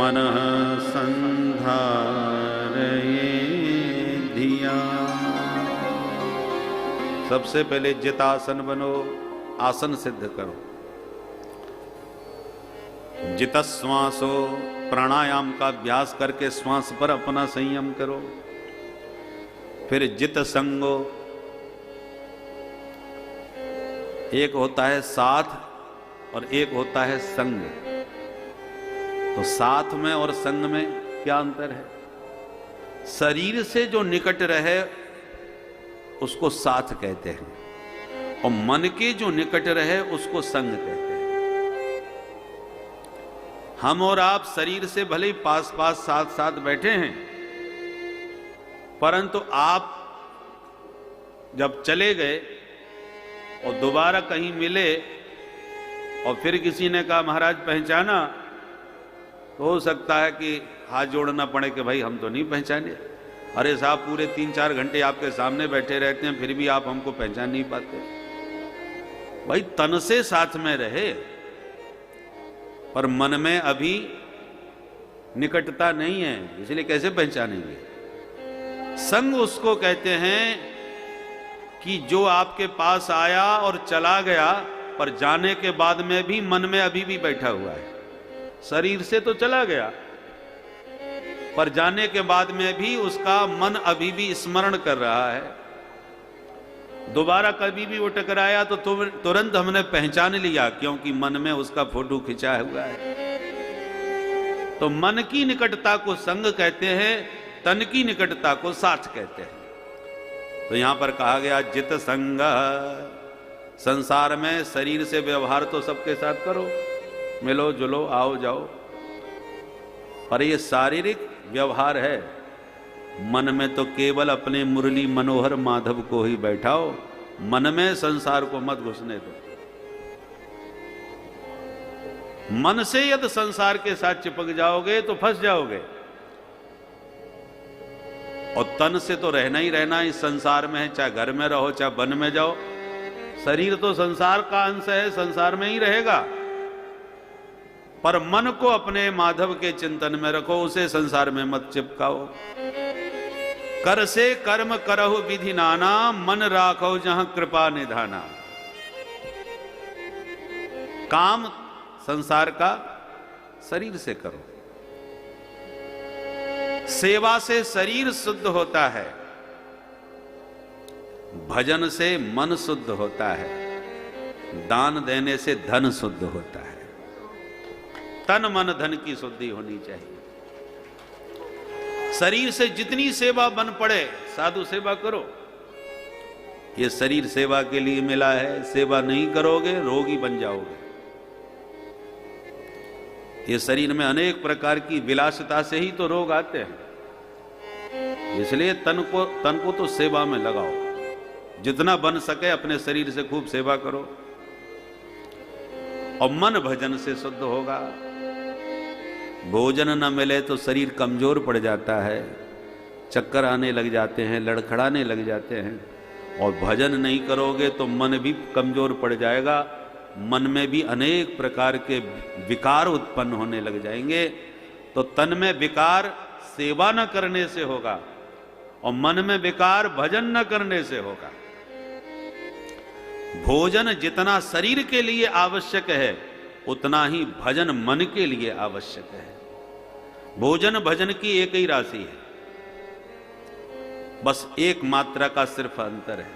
मनः संधारये धिया। सबसे पहले जितासन बनो, आसन सिद्ध करो। जितश्वासो, प्राणायाम का अभ्यास करके श्वास पर अपना संयम करो। फिर जित संगो, एक होता है साथ और एक होता है संग। तो साथ में और संग में क्या अंतर है? शरीर से जो निकट रहे उसको साथ कहते हैं, और मन के जो निकट रहे उसको संग कहते हैं। हम और आप शरीर से भले ही पास पास साथ साथ बैठे हैं, परंतु आप जब चले गए और दोबारा कहीं मिले और फिर किसी ने कहा महाराज पहचाना, तो हो सकता है कि हाथ जोड़ना पड़े कि भाई हम तो नहीं पहचाने। अरे साहब पूरे 3-4 घंटे आपके सामने बैठे रहते हैं, फिर भी आप हमको पहचान नहीं पाते। भाई तन से साथ में रहे, पर मन में अभी निकटता नहीं है, इसलिए कैसे पहचानेंगे? संग उसको कहते हैं कि जो आपके पास आया और चला गया, पर जाने के बाद में भी मन में अभी भी बैठा हुआ है। शरीर से तो चला गया, पर जाने के बाद में भी उसका मन अभी भी स्मरण कर रहा है। दोबारा कभी भी वो टकराया तो तुरंत हमने पहचान लिया, क्योंकि मन में उसका फोटो खिंचा हुआ है। तो मन की निकटता को संग कहते हैं, तन की निकटता को साथ कहते हैं। तो यहां पर कहा गया जित संग। संसार में शरीर से व्यवहार तो सबके साथ करो, मिलो जुलो आओ जाओ, पर ये शारीरिक व्यवहार है। मन में तो केवल अपने मुरली मनोहर माधव को ही बैठाओ, मन में संसार को मत घुसने दो। मन से यदि संसार के साथ चिपक जाओगे तो फंस जाओगे। और तन से तो रहना ही रहना इस संसार में है, चाहे घर में रहो चाहे वन में जाओ। शरीर तो संसार का अंश है, संसार में ही रहेगा, पर मन को अपने माधव के चिंतन में रखो, उसे संसार में मत चिपकाओ। कर से कर्म करहु विधि नाना, मन राखो जहां कृपा निधाना। काम संसार का शरीर से करो, सेवा से शरीर शुद्ध होता है, भजन से मन शुद्ध होता है, दान देने से धन शुद्ध होता है। तन मन धन की शुद्धि होनी चाहिए। शरीर से जितनी सेवा बन पड़े साधु सेवा करो, ये शरीर सेवा के लिए मिला है। सेवा नहीं करोगे रोगी बन जाओगे। ये शरीर में अनेक प्रकार की विलासिता से ही तो रोग आते हैं, इसलिए तन को तो सेवा में लगाओ। जितना बन सके अपने शरीर से खूब सेवा करो, और मन भजन से शुद्ध होगा। भोजन न मिले तो शरीर कमजोर पड़ जाता है, चक्कर आने लग जाते हैं, लड़खड़ाने लग जाते हैं। और भजन नहीं करोगे तो मन भी कमजोर पड़ जाएगा, मन में भी अनेक प्रकार के विकार उत्पन्न होने लग जाएंगे। तो तन में विकार सेवा न करने से होगा, और मन में विकार भजन न करने से होगा। भोजन जितना शरीर के लिए आवश्यक है, उतना ही भजन मन के लिए आवश्यक है। भोजन भजन की एक ही राशि है, बस एक मात्रा का सिर्फ अंतर है।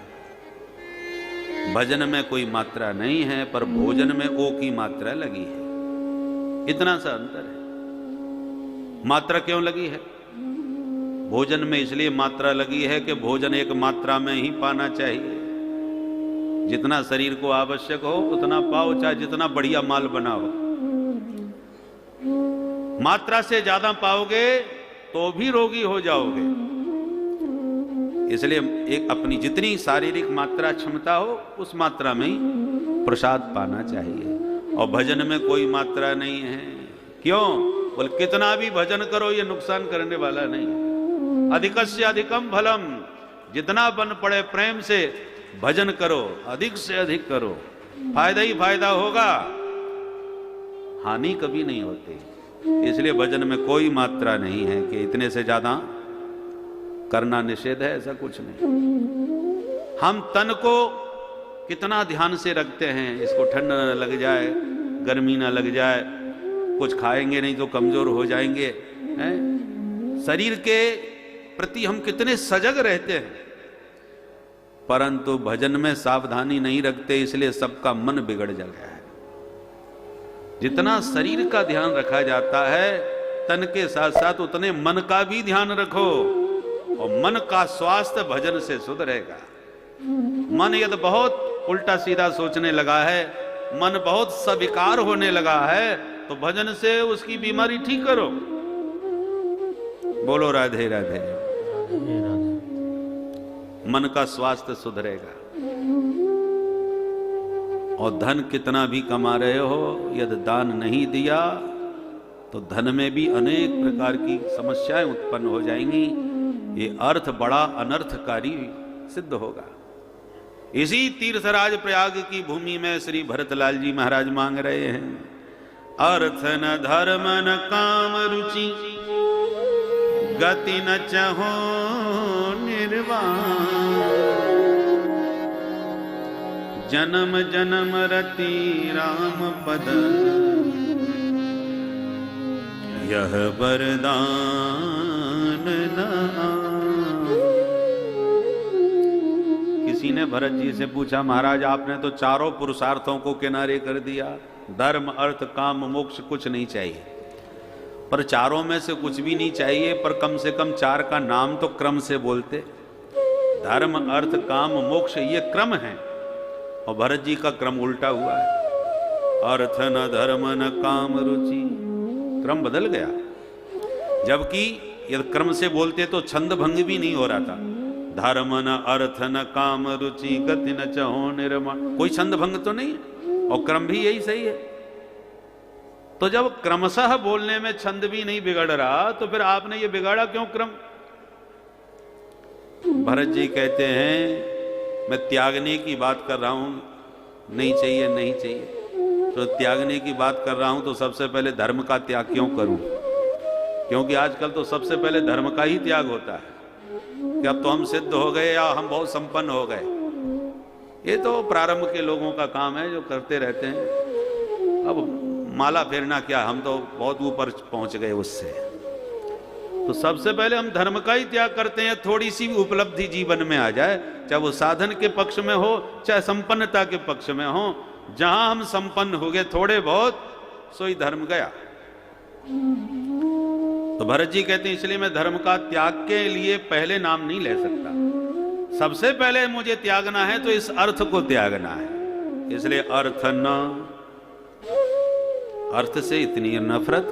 भजन में कोई मात्रा नहीं है, पर भोजन में ओ की मात्रा लगी है, इतना सा अंतर है। मात्रा क्यों लगी है? भोजन में इसलिए मात्रा लगी है कि भोजन एक मात्रा में ही पाना चाहिए। जितना शरीर को आवश्यक हो उतना पाओ, चाहे जितना बढ़िया माल बनाओ। मात्रा से ज्यादा पाओगे तो भी रोगी हो जाओगे। इसलिए एक अपनी जितनी शारीरिक मात्रा क्षमता हो उस मात्रा में ही प्रसाद पाना चाहिए। और भजन में कोई मात्रा नहीं है। क्यों? बोल कितना भी भजन करो ये नुकसान करने वाला नहीं। अधिकस्य अधिकम फलम, जितना बन पड़े प्रेम से भजन करो, अधिक से अधिक करो, फायदा ही फायदा होगा, हानि कभी नहीं होती। इसलिए भजन में कोई मात्रा नहीं है कि इतने से ज्यादा करना निषेध है, ऐसा कुछ नहीं। हम तन को कितना ध्यान से रखते हैं, इसको ठंड न लग जाए, गर्मी न लग जाए, कुछ खाएंगे नहीं तो कमजोर हो जाएंगे, हैं? शरीर के प्रति हम कितने सजग रहते हैं, परंतु भजन में सावधानी नहीं रखते, इसलिए सबका मन बिगड़ जा गया है। जितना शरीर का ध्यान रखा जाता है, तन के साथ साथ उतने मन का भी ध्यान रखो, और मन का स्वास्थ्य भजन से सुधरेगा। मन यदि बहुत उल्टा सीधा सोचने लगा है, मन बहुत सविकार होने लगा है, तो भजन से उसकी बीमारी ठीक करो। बोलो राधे राधे। मन का स्वास्थ्य सुधरेगा। और धन कितना भी कमा रहे हो, यदि दान नहीं दिया तो धन में भी अनेक प्रकार की समस्याएं उत्पन्न हो जाएंगी। ये अर्थ बड़ा अनर्थकारी सिद्ध होगा। इसी तीर्थराज प्रयाग की भूमि में श्री भरतलाल जी महाराज मांग रहे हैं, अर्थ न धर्म न काम रुचि, गति न चहो निर्वाण, जन्म जन्म रति राम पद, यह वरदान न। किसी ने भरत जी से पूछा, महाराज आपने तो चारों पुरुषार्थों को किनारे कर दिया, धर्म अर्थ काम मोक्ष कुछ नहीं चाहिए। पर चारों में से कुछ भी नहीं चाहिए, पर कम से कम चार का नाम तो क्रम से बोलते। धर्म अर्थ काम मोक्ष ये क्रम है, और भरत जी का क्रम उल्टा हुआ है। अर्थ न धर्म न काम रुचि, क्रम बदल गया। जबकि यदि क्रम से बोलते तो छंद भंग भी नहीं हो रहा था। धर्म न अर्थ न काम रुचि, गति न चहो निर्माण, कोई छंद भंग तो नहीं है, और क्रम भी यही सही है। तो जब क्रमशः बोलने में छंद भी नहीं बिगड़ रहा, तो फिर आपने ये बिगाड़ा क्यों क्रम? भरत जी कहते हैं, मैं त्यागने की बात कर रहा हूं, नहीं चाहिए नहीं चाहिए। तो त्यागने की बात कर रहा हूं तो सबसे पहले धर्म का त्याग क्यों करूं? क्योंकि आजकल तो सबसे पहले धर्म का ही त्याग होता है कि अब तो हम सिद्ध हो गए या हम बहुत संपन्न हो गए। ये तो प्रारंभ के लोगों का काम है जो करते रहते हैं। अब माला फेरना क्या, हम तो बहुत ऊपर पहुंच गए उससे। तो सबसे पहले हम धर्म का ही त्याग करते हैं। थोड़ी सी उपलब्धि जीवन में आ जाए, चाहे वो साधन के पक्ष में हो चाहे संपन्नता के पक्ष में हो, जहां हम संपन्न हो गए थोड़े बहुत, सोई धर्म गया। तो भरत जी कहते हैं, इसलिए मैं धर्म का त्याग के लिए पहले नाम नहीं ले सकता। सबसे पहले मुझे त्यागना है तो इस अर्थ को त्यागना है। इसलिए अर्थ न, अर्थ से इतनी नफरत,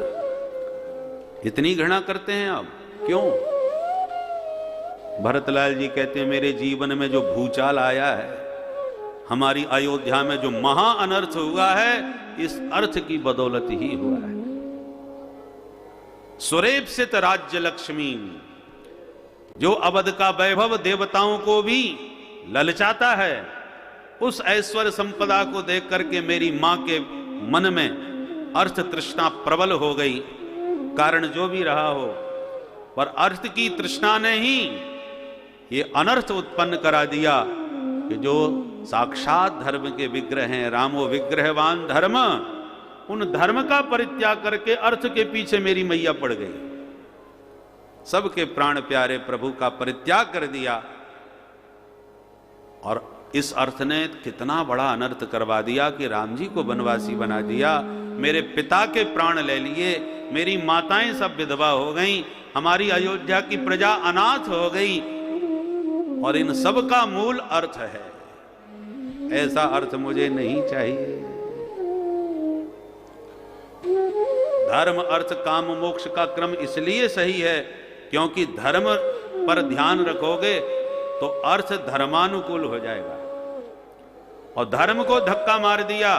इतनी घृणा करते हैं आप क्यों? भरतलाल जी कहते हैं, मेरे जीवन में जो भूचाल आया है, हमारी अयोध्या में जो महा अनर्थ हुआ है, इस अर्थ की बदौलत ही हुआ है। सुरेप्सित राज्य लक्ष्मी, जो अवध का वैभव देवताओं को भी ललचाता है, उस ऐश्वर्य संपदा को देख करके मेरी मां के मन में अर्थ तृष्णा प्रबल हो गई। कारण जो भी रहा हो, पर अर्थ की तृष्णा ने ही ये अनर्थ उत्पन्न करा दिया कि जो साक्षात धर्म के विग्रह हैं, रामो विग्रहवान धर्म, उन धर्म का परित्याग करके अर्थ के पीछे मेरी मैया पड़ गई। सबके प्राण प्यारे प्रभु का परित्याग कर दिया, और इस अर्थ ने कितना बड़ा अनर्थ करवा दिया कि राम जी को वनवासी बना दिया, मेरे पिता के प्राण ले लिए, मेरी माताएं सब विधवा हो गईं, हमारी अयोध्या की प्रजा अनाथ हो गई, और इन सब का मूल अर्थ है। ऐसा अर्थ मुझे नहीं चाहिए। धर्म अर्थ काम मोक्ष का क्रम इसलिए सही है क्योंकि धर्म पर ध्यान रखोगे तो अर्थ धर्मानुकूल हो जाएगा। और धर्म को धक्का मार दिया,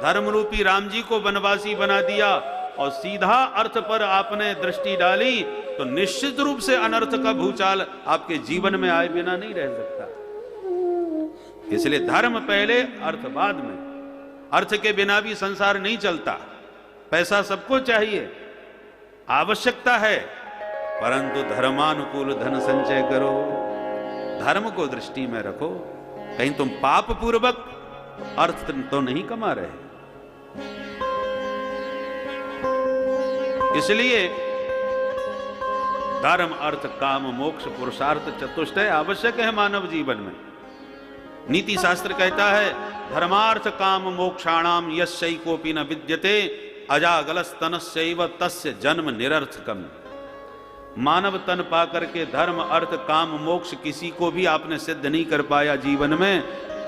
धर्म रूपी राम जी को वनवासी बना दिया, और सीधा अर्थ पर आपने दृष्टि डाली, तो निश्चित रूप से अनर्थ का भूचाल आपके जीवन में आए बिना नहीं रह सकता। इसलिए धर्म पहले, अर्थ बाद में। अर्थ के बिना भी संसार नहीं चलता। पैसा सबको चाहिए, आवश्यकता है, परंतु धर्मानुकूल धन संचय करो, धर्म को दृष्टि में रखो। कहीं तुम पाप पूर्वक अर्थ तो नहीं कमा रहे। इसलिए धर्म अर्थ काम मोक्ष पुरुषार्थ चतुष्टय आवश्यक है मानव जीवन में। नीति शास्त्र कहता है धर्मार्थ काम मोक्षाणाम यस्यैकोपि न विद्यते अजागलस्तनस्यैव तस्य जन्म निरर्थकम। मानव तन पाकर के धर्म अर्थ काम मोक्ष किसी को भी आपने सिद्ध नहीं कर पाया जीवन में,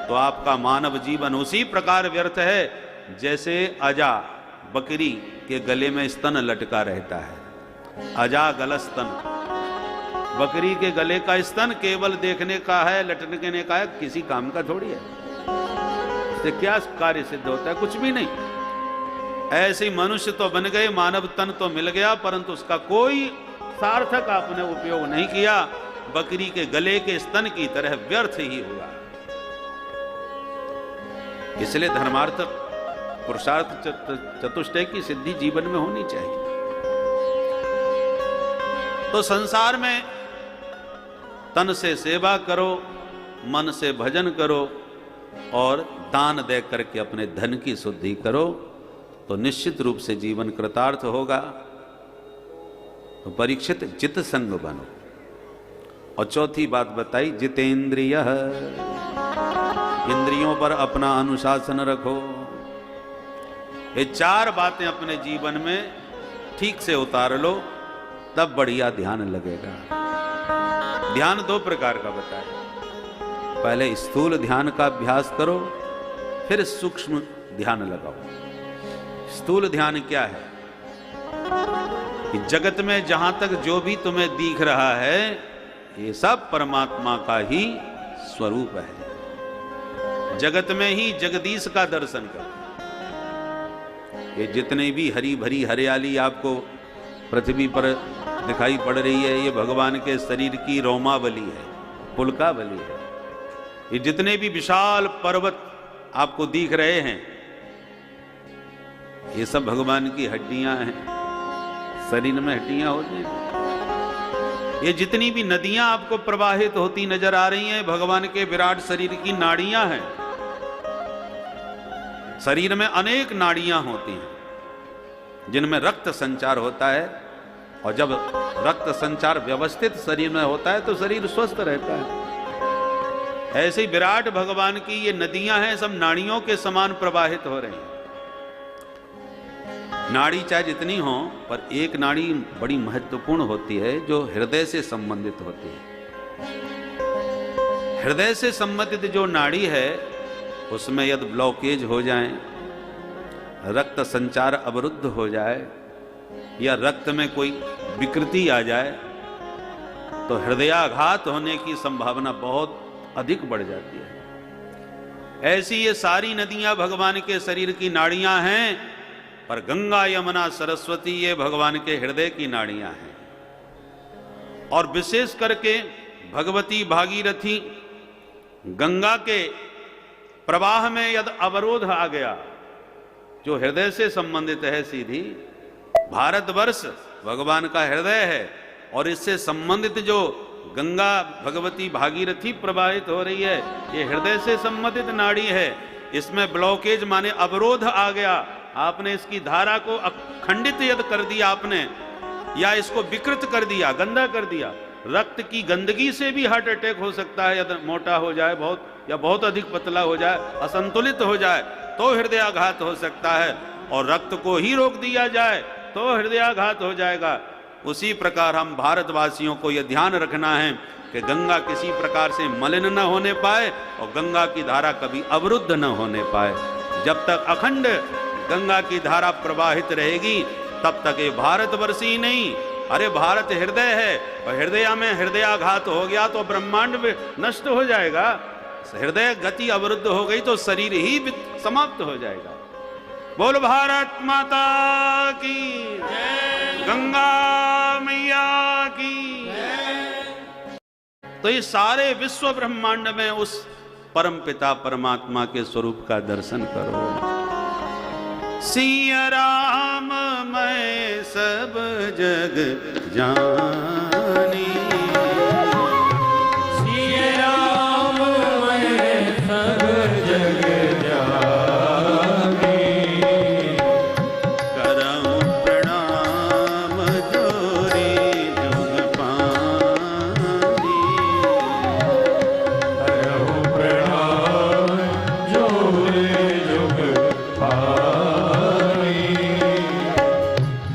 तो आपका मानव जीवन उसी प्रकार व्यर्थ है जैसे अजा बकरी के गले में स्तन लटका रहता है। अजा गल स्तन, बकरी के गले का स्तन केवल देखने का है, लटकने का है, किसी काम का थोड़ी है। इससे क्या कार्य सिद्ध होता है? कुछ भी नहीं। ऐसे मनुष्य तो बन गए, मानव तन तो मिल गया, परंतु उसका कोई सार्थक आपने उपयोग नहीं किया। बकरी के गले के स्तन की तरह व्यर्थ ही हुआ। इसलिए धर्मार्थ पुरुषार्थ चतुष्टय की सिद्धि जीवन में होनी चाहिए। तो संसार में तन से सेवा करो, मन से भजन करो और दान दे करके अपने धन की शुद्धि करो, तो निश्चित रूप से जीवन कृतार्थ होगा। तो परीक्षित जित संग बनो। और चौथी बात बताई जितेंद्रिय, इंद्रियों पर अपना अनुशासन रखो। ये चार बातें अपने जीवन में ठीक से उतार लो, तब बढ़िया ध्यान लगेगा। ध्यान दो प्रकार का बताया। पहले स्थूल ध्यान का अभ्यास करो, फिर सूक्ष्म ध्यान लगाओ। स्थूल ध्यान क्या है? कि जगत में जहां तक जो भी तुम्हें दिख रहा है, ये सब परमात्मा का ही स्वरूप है। जगत में ही जगदीश का दर्शन करो। ये जितने भी हरी भरी हरियाली आपको पृथ्वी पर दिखाई पड़ रही है, ये भगवान के शरीर की रोमावली है, पुलकावली है। ये जितने भी विशाल पर्वत आपको दिख रहे हैं, ये सब भगवान की हड्डियां हैं। शरीर में हड्डियां होती हैं। ये जितनी भी नदियां आपको प्रवाहित होती नजर आ रही हैं, भगवान के विराट शरीर की नाड़ियां हैं। शरीर में अनेक नाड़ियां होती हैं जिनमें रक्त संचार होता है, और जब रक्त संचार व्यवस्थित शरीर में होता है तो शरीर स्वस्थ रहता है। ऐसे ही विराट भगवान की ये नदियां हैं, सब नाड़ियों के समान प्रवाहित हो रही हैं। नाड़ी चाहे जितनी हो, पर एक नाड़ी बड़ी महत्वपूर्ण होती है जो हृदय से संबंधित होती है। हृदय से संबंधित जो नाड़ी है, उसमें यदि ब्लॉकेज हो जाए, रक्त संचार अवरुद्ध हो जाए, या रक्त में कोई विकृति आ जाए, तो हृदयाघात होने की संभावना बहुत अधिक बढ़ जाती है। ऐसी ये सारी नदियां भगवान के शरीर की नाड़ियां हैं, पर गंगा यमुना सरस्वती ये भगवान के हृदय की नाड़ियां हैं। और विशेष करके भगवती भागीरथी गंगा के प्रवाह में यदि अवरोध आ गया, जो हृदय से संबंधित है, सीधी भारतवर्ष भगवान का हृदय है, और इससे संबंधित जो गंगा भगवती भागीरथी प्रवाहित हो रही है, ये हृदय से संबंधित नाड़ी है। इसमें ब्लॉकेज माने अवरोध आ गया, आपने इसकी धारा को खंडित यदि कर दिया आपने, या इसको विकृत कर दिया, गंदा कर दिया। रक्त की गंदगी से भी हार्ट अटैक हो सकता है, यदि मोटा हो जाए बहुत, या बहुत अधिक पतला हो जाए, असंतुलित हो जाए, तो हृदयाघात हो सकता है। और रक्त को ही रोक दिया जाए तो हृदयाघात हो जाएगा। उसी प्रकार हम भारतवासियों को यह ध्यान रखना है कि गंगा किसी प्रकार से मलिन न होने पाए, और गंगा की धारा कभी अवरुद्ध न होने पाए। जब तक अखंड गंगा की धारा प्रवाहित रहेगी, तब तक ये भारतवर्ष ही नहीं, अरे भारत हृदय है, और हृदय में हृदयाघात हो गया तो ब्रह्मांड में नष्ट हो जाएगा। हृदय गति अवरुद्ध हो गई तो शरीर ही समाप्त हो जाएगा। बोल भारत माता की, गंगा मैया की। तो ये सारे विश्व ब्रह्मांड में उस परम पिता परमात्मा के स्वरूप का दर्शन करो। सिया राम मैं सब जग जानी, सिया राम मैं सब जग जानी, करऊं प्रणाम जोरी जुग पानी, करऊं प्रणाम जोरी जुग पानी।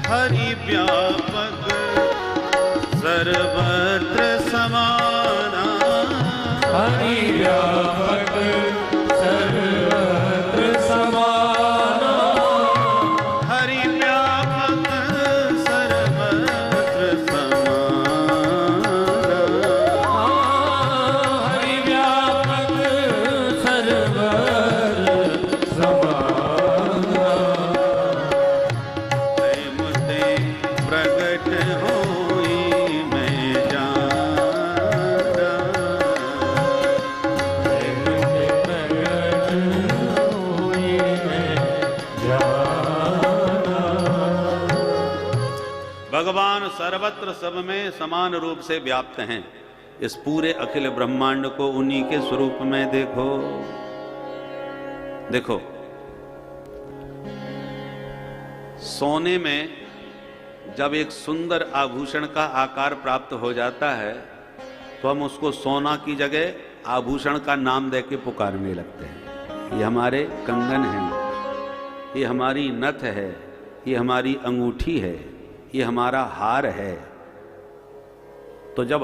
हरि व्यापक सर्वत्र समाना, हरि व्यापक सर्वत्र समाना, हरि व्यापक सर्वत्र समाना, हरि व्यापक सर्वत्र समाना। प्रेम ते प्रगट होई मैं जाना, भगवान सर्वत्र सब में समान रूप से व्याप्त हैं। इस पूरे अखिल ब्रह्मांड को उन्हीं के स्वरूप में देखो। देखो, सोने में जब एक सुंदर आभूषण का आकार प्राप्त हो जाता है तो हम उसको सोना की जगह आभूषण का नाम देके पुकारने लगते हैं। ये हमारे कंगन हैं, ये हमारी नथ है, ये हमारी अंगूठी है, ये हमारा हार है। तो जब